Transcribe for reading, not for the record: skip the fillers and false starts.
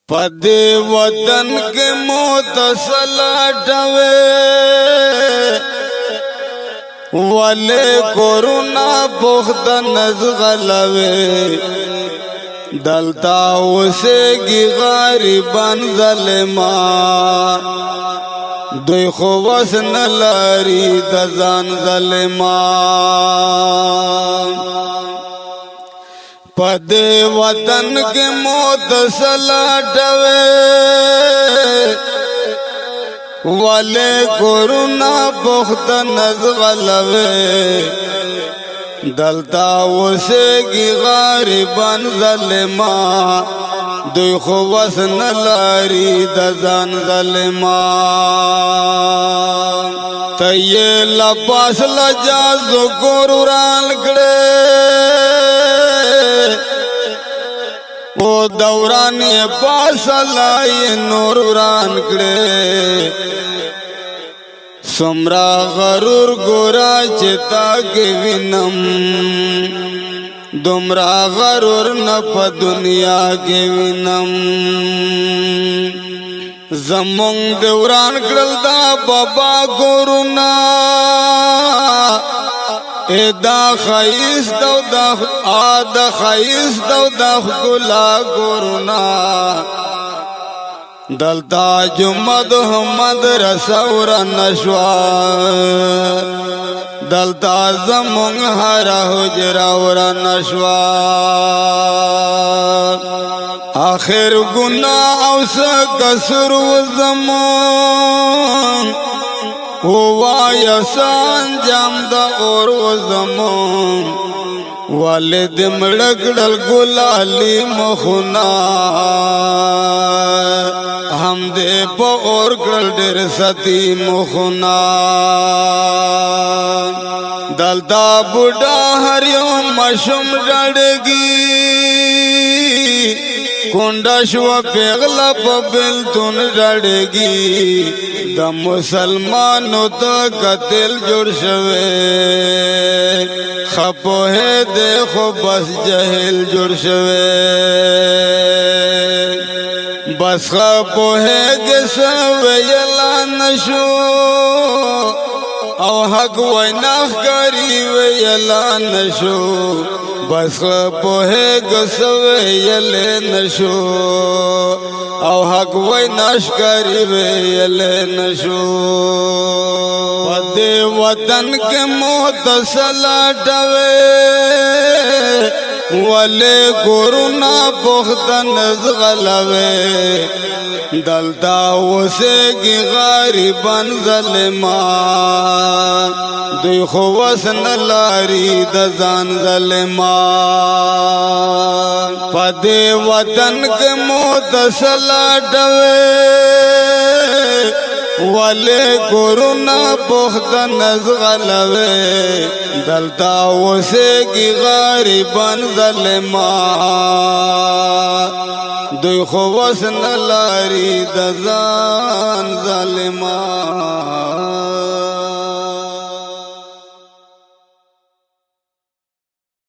پدے وطن کے متصلٹوے والے کورونا پختن ازغلوے دلتا اسے گی غریبان ظلمان دوی خوص نلاری دزان ظلمان پدے وطن کے موت سلاٹوے والے کورونا پختن ازغلوے دلتا اسے گی غریبان ظلمان دوی خوص نلاری دزان ظلمان تیے لپاس لجازو گوروران کڑے او دورانی پاس لائی نوروران کڑے سمرا غرور گورا چتا کے وینم دمرا غرور نپ دنیا کے وینم زمونگ دوران کرل دا بابا گورونا اے دا خیس دو دا آدھا خیس دو دا گلا گورونا دلتا جمد حمد رسور نشوار دلتا زمونگ ہرا حجراور نشوار آخر گناہ اوسا کسر و زمان ہوا یسان جام دا اور و زمان والد مڑکڑل گلالی مخنا ہم دے پا اور کڑل دیر ستی مخنا دلتا بڑا ہر یوم مشم ڈڑگی کنڈشو پیغلا پا بلتون ڈڑگی دا مسلمانو تا قتل جوڑ شوے خپو ہے دیکھو بس جہل جوڑ شوے بس خپو ہے گسوے یلان شو او حق ویناخ کری وی یلان شو بس خپو ہے گسوے یلین شو او حق ویناش کری وی یلین شو پدے وطن کے موت سلاٹوے والے کورونا پختن ازغلوے دلتا اسے گی غریبان ظلمان دوی خوص نلاری دزان ظلمان پدے وطن کے موت سلاٹوے والے کورونا پختن ازغلوے دلتا اسے کی غریبان ظلمان دوی خوص نلاری دزان ظلمان